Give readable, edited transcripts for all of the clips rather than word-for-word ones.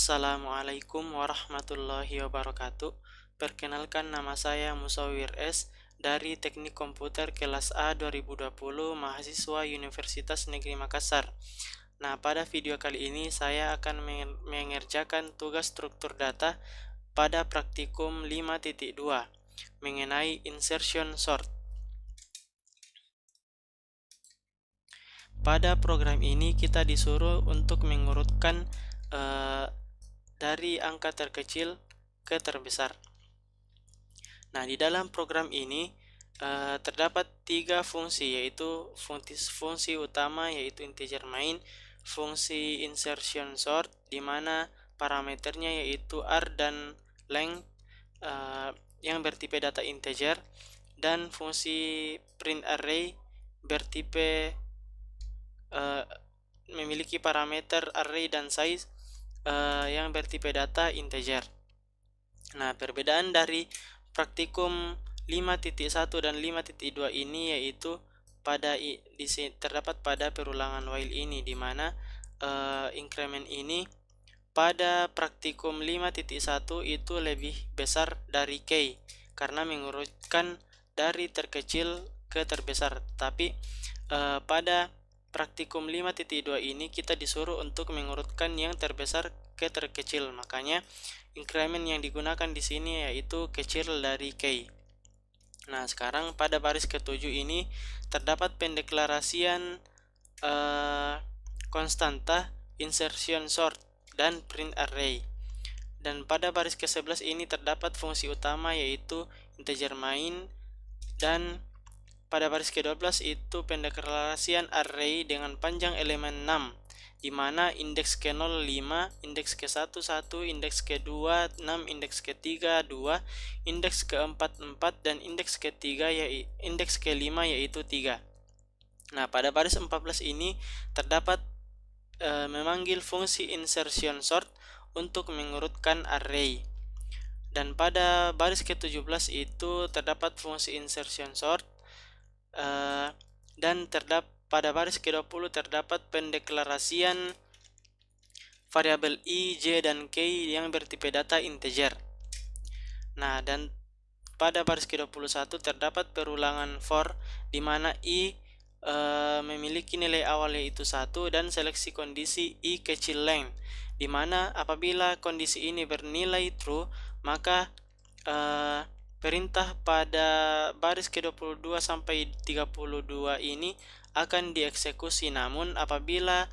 Assalamualaikum warahmatullahi wabarakatuh. Perkenalkan, nama saya Musawir S. dari Teknik Komputer kelas A 2020, mahasiswa Universitas Negeri Makassar. Nah, pada video kali ini saya akan mengerjakan tugas struktur data pada praktikum 5.2 mengenai insertion sort. Pada program ini kita disuruh untuk mengurutkan dari angka terkecil ke terbesar. Nah, di dalam program ini terdapat 3 fungsi, yaitu fungsi utama yaitu integer main, fungsi insertion sort di mana parameternya yaitu r dan length yang bertipe data integer, dan fungsi print array bertipe memiliki parameter array dan size yang bertipe data integer. Nah, perbedaan dari praktikum 5.1 dan 5.2 ini yaitu terdapat pada perulangan while ini, di mana increment ini pada praktikum 5.1 itu lebih besar dari k karena mengurutkan dari terkecil ke terbesar. Tapi pada praktikum 5.2 ini kita disuruh untuk mengurutkan yang terbesar ke terkecil, makanya increment yang digunakan di sini yaitu kecil dari k. Nah, sekarang pada baris ke-7 ini terdapat pendeklarasian konstanta, insertion sort, dan print array. Dan pada baris ke-11 ini terdapat fungsi utama yaitu integer main, dan pada baris ke-12 itu pendeklarasian array dengan panjang elemen 6, di mana indeks ke-0 5, indeks ke-1 1, indeks ke-2 6, indeks ke-3 2, indeks ke-4 4, dan indeks ke-5 yaitu 3. Nah, pada baris 14 ini terdapat memanggil fungsi insertion sort untuk mengurutkan array. Dan pada baris ke-17 itu terdapat fungsi insertion sort, dan pada baris ke-20 terdapat pendeklarasian variabel i, j, dan k yang bertipe data integer. Nah, dan pada baris ke-21 terdapat perulangan for, di mana i memiliki nilai awal yaitu 1, dan seleksi kondisi i kecil length, di mana apabila kondisi ini bernilai true, maka perintah pada baris ke-22 sampai 32 ini akan dieksekusi. Namun apabila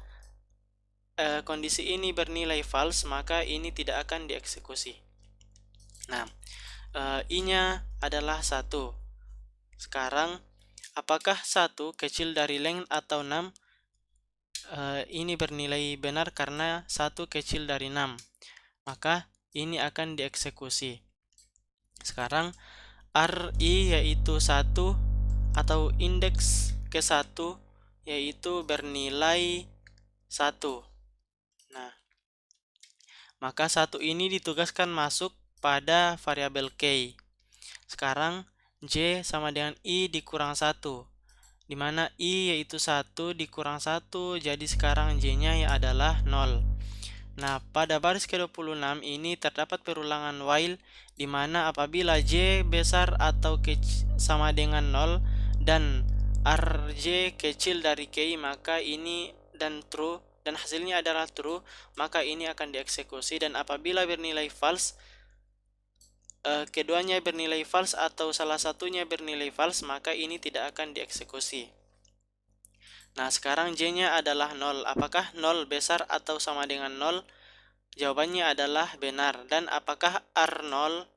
kondisi ini bernilai false, maka ini tidak akan dieksekusi. Nah, i-nya adalah 1. Sekarang apakah 1 kecil dari length atau 6? Ini bernilai benar karena 1 kecil dari 6, maka ini akan dieksekusi. Sekarang ri yaitu 1 atau indeks ke-1 yaitu bernilai 1. Nah, maka 1 ini ditugaskan masuk pada variabel k. Sekarang j sama dengan i dikurang 1, di mana i yaitu 1 dikurang 1, jadi sekarang j-nya adalah 0. Nah, pada baris ke-26 ini terdapat perulangan while, di mana apabila j besar atau sama dengan 0 dan rj kecil dari k, maka ini dan hasilnya adalah true, maka ini akan dieksekusi. Dan apabila bernilai false, keduanya bernilai false atau salah satunya bernilai false, maka ini tidak akan dieksekusi. Nah, sekarang j-nya adalah 0. Apakah 0 besar atau sama dengan 0? Jawabannya adalah benar. Dan apakah r0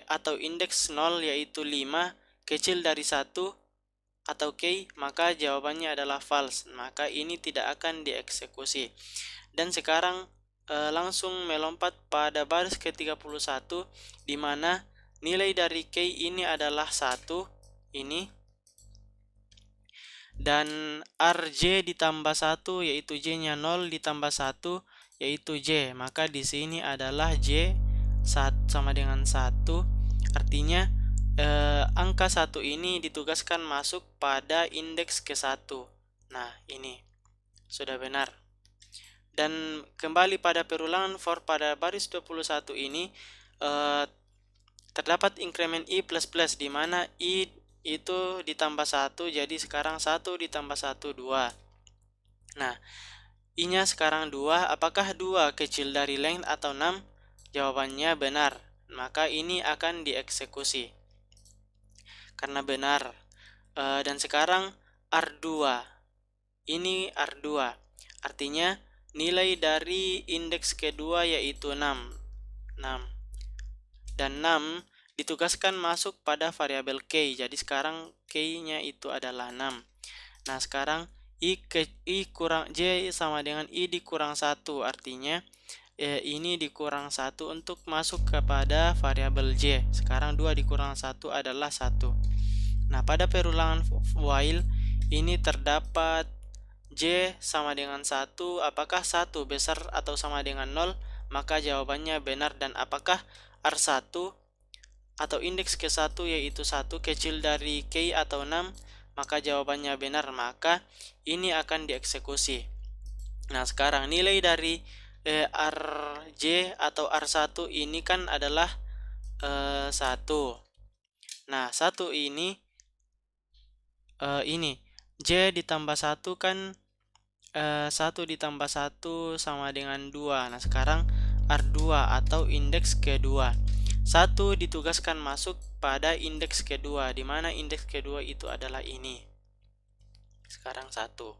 atau indeks 0 yaitu 5 kecil dari 1 atau k? Maka jawabannya adalah false, maka ini tidak akan dieksekusi. Dan sekarang langsung melompat pada baris ke-31, di mana nilai dari k ini adalah 1 ini, dan rj ditambah 1 yaitu j-nya 0 ditambah 1 yaitu j, maka di sini adalah j sama dengan 1. Artinya angka 1 ini ditugaskan masuk pada indeks ke-1. Nah, ini sudah benar. Dan kembali pada perulangan for pada baris 21 ini terdapat increment I++, di mana I itu ditambah 1, jadi sekarang 1 ditambah 1, 2. Nah, I-nya sekarang 2, apakah 2 kecil dari length atau 6? Jawabannya benar, maka ini akan dieksekusi karena benar. Dan sekarang R2, ini R2, artinya nilai dari indeks kedua yaitu 6. Dan 6 ditugaskan masuk pada variabel K, jadi sekarang K-nya itu adalah 6. Nah, sekarang I kurang J sama dengan I dikurang 1, artinya ini dikurang 1 untuk masuk kepada variabel J. Sekarang 2 dikurang 1 adalah 1. Nah, pada perulangan while ini terdapat J sama dengan 1. Apakah 1 besar atau sama dengan 0? Maka jawabannya benar. Dan apakah R1 atau indeks ke-1 yaitu 1 kecil dari K atau 6? Maka jawabannya benar, maka ini akan dieksekusi. Nah, sekarang nilai dari RJ atau R1 ini kan adalah 1. Nah, 1 ini J ditambah 1 kan 1 ditambah 1 sama dengan 2. Nah, sekarang R2 atau indeks kedua. 1 ditugaskan masuk pada indeks kedua, di mana indeks kedua itu adalah ini. Sekarang 1.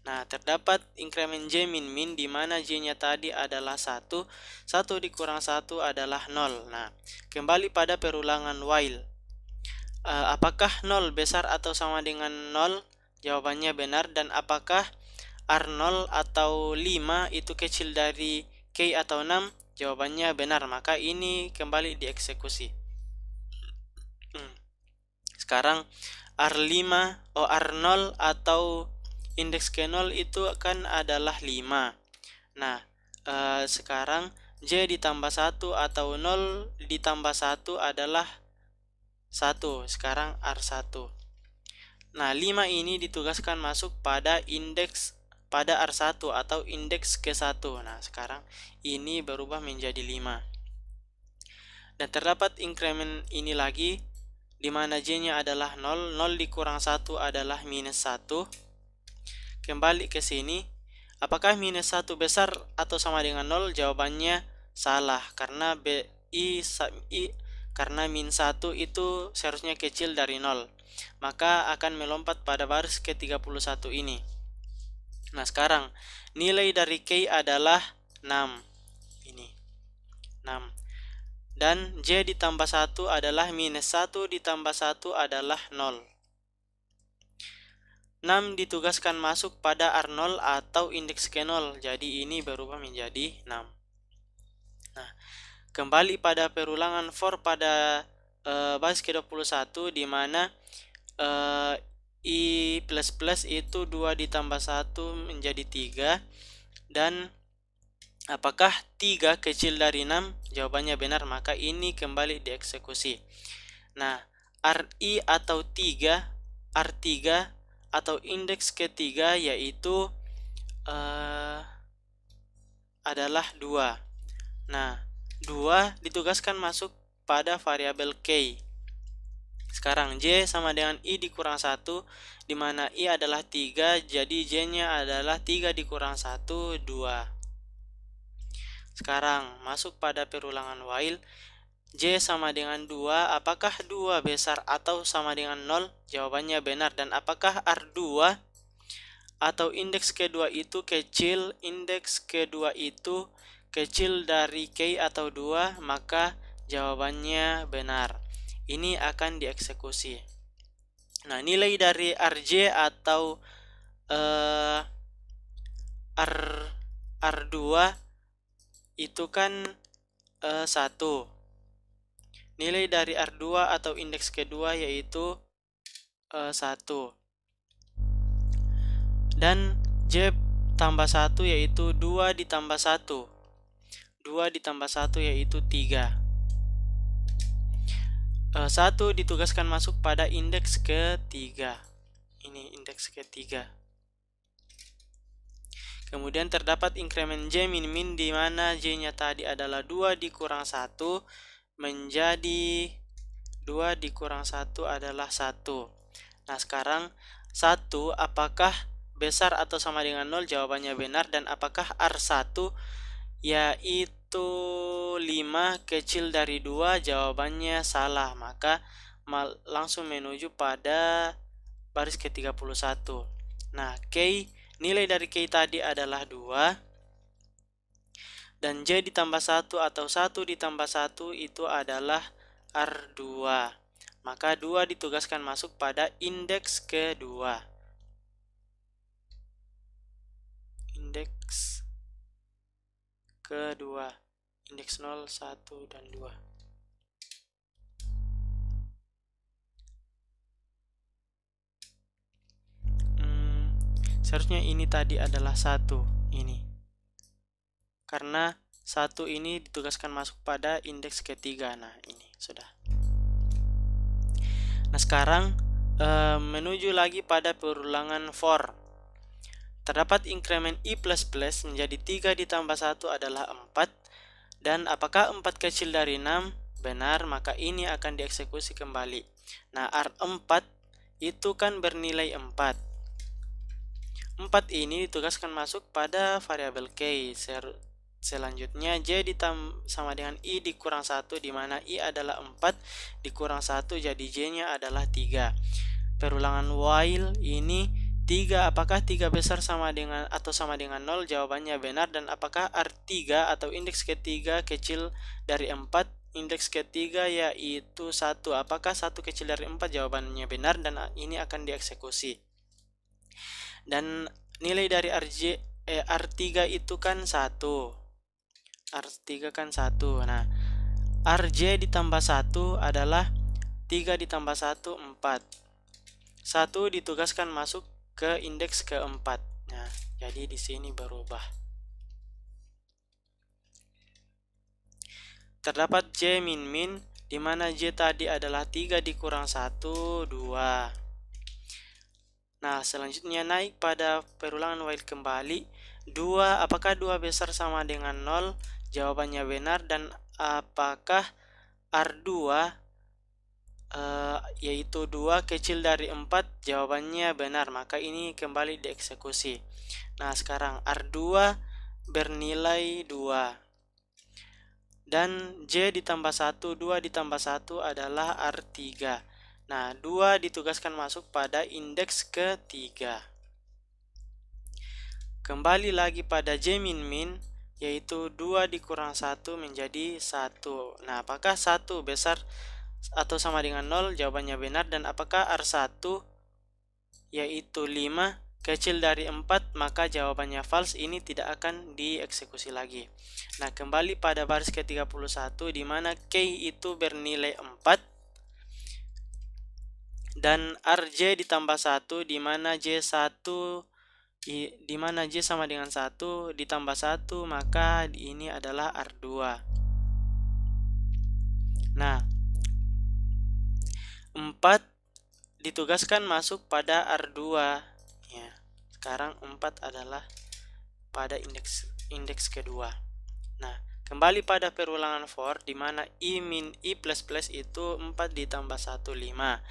Nah, terdapat increment J min di mana J-nya tadi adalah 1. 1 dikurang 1 adalah 0. Nah, kembali pada perulangan while. Apakah 0 besar atau sama dengan 0? Jawabannya benar. Dan apakah R0 atau 5 itu kecil dari K atau 6? Jawabannya benar, maka ini kembali dieksekusi. Sekarang R5 R0 atau indeks ke-0 itu kan adalah 5. Nah, sekarang J ditambah 1 atau 0 ditambah 1 adalah 1. Sekarang R1. Nah, 5 ini ditugaskan masuk pada indeks pada R1 atau indeks ke-1. Nah, sekarang ini berubah menjadi 5. Dan terdapat increment ini lagi, di mana J-nya adalah 0. 0 dikurang 1 adalah minus 1. Kembali ke sini. Apakah minus 1 besar atau sama dengan 0? Jawabannya salah, karena karena min 1 itu seharusnya kecil dari 0. Maka akan melompat pada baris ke-31 ini. Nah, sekarang nilai dari K adalah 6. Ini 6. Dan J ditambah 1 adalah minus 1 ditambah 1 adalah 0. 6 ditugaskan masuk pada R0 atau indeks ke-0. Jadi ini berubah menjadi 6. Nah, kembali pada perulangan for pada baris ke-21, di mana I++ itu 2 ditambah 1 menjadi 3. Dan apakah 3 kecil dari 6? Jawabannya benar, maka ini kembali dieksekusi. Nah, RI atau 3, R3 atau indeks ketiga yaitu adalah 2. Nah, 2 ditugaskan masuk pada variabel K. Sekarang J sama dengan I dikurang 1, di mana I adalah 3, jadi J-nya adalah 3 dikurang 1, 2. Sekarang masuk pada perulangan while. J sama dengan 2, apakah 2 besar atau sama dengan 0? Jawabannya benar. Dan apakah R2 atau indeks kedua itu kecil? Indeks kedua itu kecil dari K atau 2, maka jawabannya benar. Ini akan dieksekusi. Nah, nilai dari RJ atau R2 itu kan 1. Nilai dari R2 atau indeks kedua yaitu 1. Dan J tambah 1 yaitu 2 ditambah 1. 2 ditambah 1 yaitu 3. 1 ditugaskan masuk pada indeks ketiga. Ini indeks ketiga. Kemudian terdapat inkremen J min min di mana J-nya tadi adalah 2 dikurang 1 menjadi 2 dikurang 1 adalah 1. Nah, sekarang 1 apakah besar atau sama dengan 0? Jawabannya benar. Dan apakah R1 yaitu 5 kecil dari 2? Jawabannya salah. Maka langsung menuju pada baris ke-31. Nah, nilai dari K tadi adalah 2. Dan J ditambah 1 atau 1 ditambah 1 itu adalah R2. Maka 2 ditugaskan masuk pada indeks kedua. Indeks kedua. Indeks 0, 1, dan 2. Seharusnya ini tadi adalah 1 ini. Karena 1 ini ditugaskan masuk pada indeks ketiga. Nah, ini sudah. Nah, sekarang menuju lagi pada perulangan for. Terdapat inkremen I++ menjadi 3 ditambah 1 adalah 4. Dan apakah 4 kecil dari 6? Benar, maka ini akan dieksekusi kembali. Nah, R4 itu kan bernilai 4. 4 ini ditugaskan masuk pada variabel K. Selanjutnya J sama dengan I dikurang 1, di mana I adalah 4 dikurang 1, jadi J-nya adalah 3. Perulangan while ini 3, apakah 3 besar sama dengan atau sama dengan 0? Jawabannya benar. Dan apakah R3 atau indeks ketiga kecil dari 4? Indeks ketiga yaitu 1. Apakah 1 kecil dari 4? Jawabannya benar dan ini akan dieksekusi. Dan nilai dari R3 itu kan 1. R3 kan 1. Nah, RJ ditambah 1 adalah 3 ditambah 1, 4. 1 ditugaskan masuk ke indeks keempat. Nah, jadi di sini berubah. Terdapat J min min, di mana J tadi adalah 3 dikurang 1, 2. Nah, selanjutnya naik pada perulangan while kembali. 2, apakah 2 besar sama dengan 0? Jawabannya benar. Dan apakah R2 yaitu 2 kecil dari 4? Jawabannya benar, maka ini kembali dieksekusi. Nah, sekarang R2 bernilai 2. Dan J ditambah 1, 2 ditambah 1 adalah R3. Nah, 2 ditugaskan masuk pada indeks ketiga. Kembali lagi pada J min min, yaitu 2 dikurang 1 menjadi 1. Nah, apakah 1 besar atau sama dengan 0? Jawabannya benar. Dan apakah R1 yaitu 5 kecil dari 4? Maka jawabannya false, ini tidak akan dieksekusi lagi. Nah, kembali pada baris ke-31 di mana K itu bernilai 4 dan RJ ditambah 1 di mana J sama dengan 1 ditambah 1, maka ini adalah R2. Nah, 4 ditugaskan masuk pada R2 ya. Sekarang 4 adalah pada indeks kedua. Nah, kembali pada perulangan for di mana I plus itu 4 ditambah 1, 5.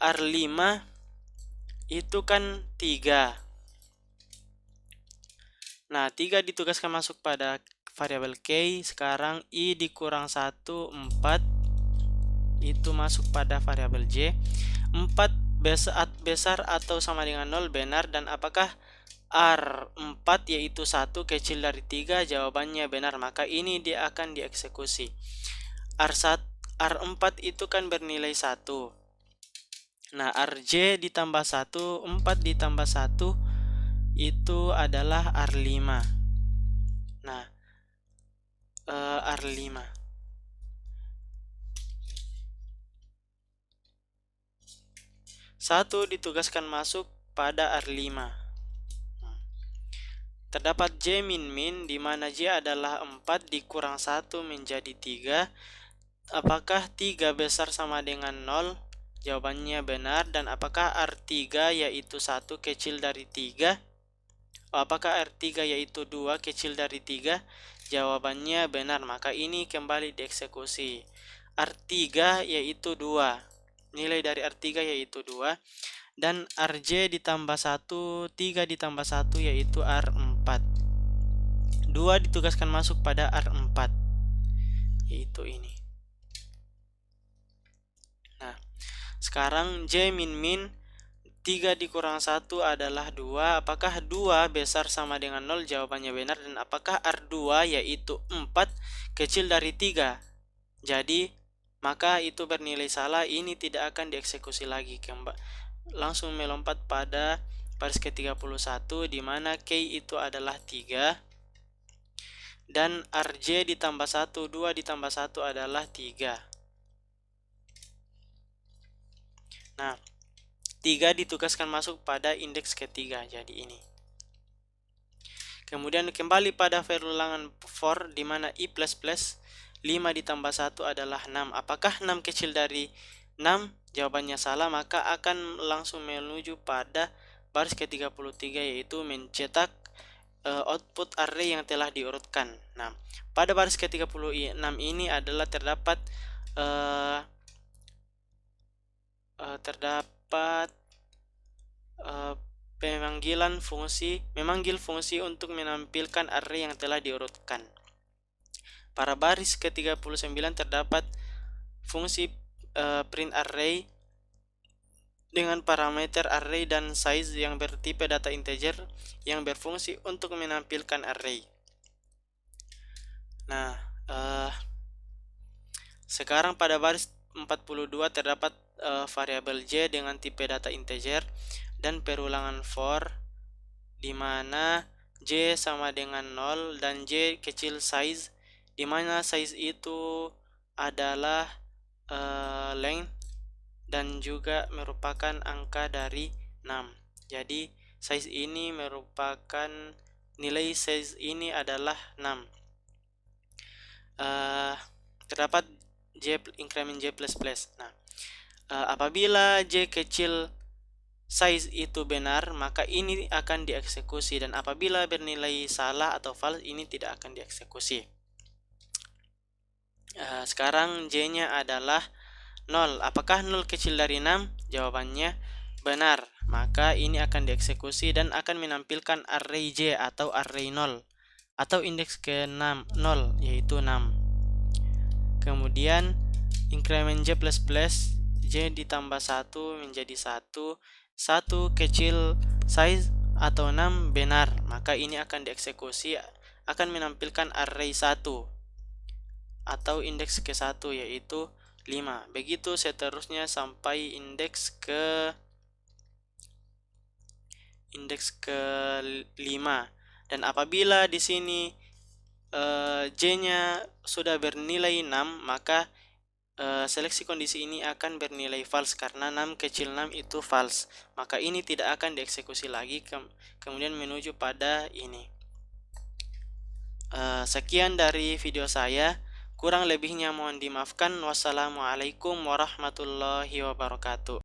R5 itu kan 3. Nah, 3 ditugaskan masuk pada variabel K. Sekarang I dikurang 1, 4 itu masuk pada variabel J. 4 besar atau sama dengan 0? Benar. Dan apakah R4 yaitu 1 kecil dari 3? Jawabannya benar, maka ini dia akan dieksekusi. R4 itu kan bernilai 1. Nah, RJ ditambah 1, 4 ditambah 1 itu adalah R5. Nah, R5. 1 ditugaskan masuk pada R5. Terdapat J min min di mana J adalah 4 dikurang 1 menjadi 3. Apakah 3 besar sama dengan 0? Jawabannya benar. Dan apakah R3 yaitu 1 kecil dari 3? apakah R3 yaitu 2 kecil dari 3? Jawabannya benar, maka ini kembali dieksekusi. R3 yaitu 2. Nilai dari R3 yaitu 2. Dan RJ ditambah 1, 3 ditambah 1 yaitu R4. 2 ditugaskan masuk pada R4, yaitu ini. Nah, sekarang J min min 3 dikurang 1 adalah 2. Apakah 2 besar sama dengan 0? Jawabannya benar. Dan apakah R2 yaitu 4 kecil dari 3? Jadi maka itu bernilai salah, ini tidak akan dieksekusi lagi. Langsung melompat pada baris ke-31 di mana K itu adalah 3 dan RJ ditambah 1, 2 ditambah 1 adalah 3. Nah, 3 ditugaskan masuk pada indeks ketiga, jadi ini. Kemudian kembali pada file ulangan for di mana I++, 5 ditambah 1 adalah 6. Apakah 6 kecil dari 6? Jawabannya salah, maka akan langsung menuju pada baris ke-33 yaitu mencetak output array yang telah diurutkan. Nah, pada baris ke-36 ini adalah terdapat memanggil fungsi untuk menampilkan array yang telah diurutkan. Pada baris ke-39 terdapat fungsi print array dengan parameter array dan size yang bertipe data integer yang berfungsi untuk menampilkan array. Nah, sekarang pada baris 42 terdapat variabel J dengan tipe data integer dan perulangan for di mana J sama dengan 0 dan J kecil size, di mana size itu adalah length dan juga merupakan angka dari 6. Jadi size ini merupakan nilai size ini adalah 6. Terdapat increment J++. Nah, apabila J kecil size itu benar, maka ini akan dieksekusi, dan apabila bernilai salah atau false, ini tidak akan dieksekusi. Sekarang J-nya adalah 0. Apakah 0 kecil dari 6? Jawabannya benar, maka ini akan dieksekusi dan akan menampilkan array J atau array 0 atau indeks ke-6 0 yaitu 6. Kemudian increment J++, J ditambah 1 menjadi 1. 1 kecil size atau 6 benar, maka ini akan dieksekusi, akan menampilkan array 1 atau indeks ke-1 yaitu 5. Begitu seterusnya sampai indeks ke 5. Dan apabila di sini J-nya sudah bernilai 6, maka seleksi kondisi ini akan bernilai false karena 6 kecil 6 itu false. Maka ini tidak akan dieksekusi lagi, kemudian menuju pada ini. Sekian dari video saya. Kurang lebihnya mohon dimaafkan. Wassalamualaikum warahmatullahi wabarakatuh.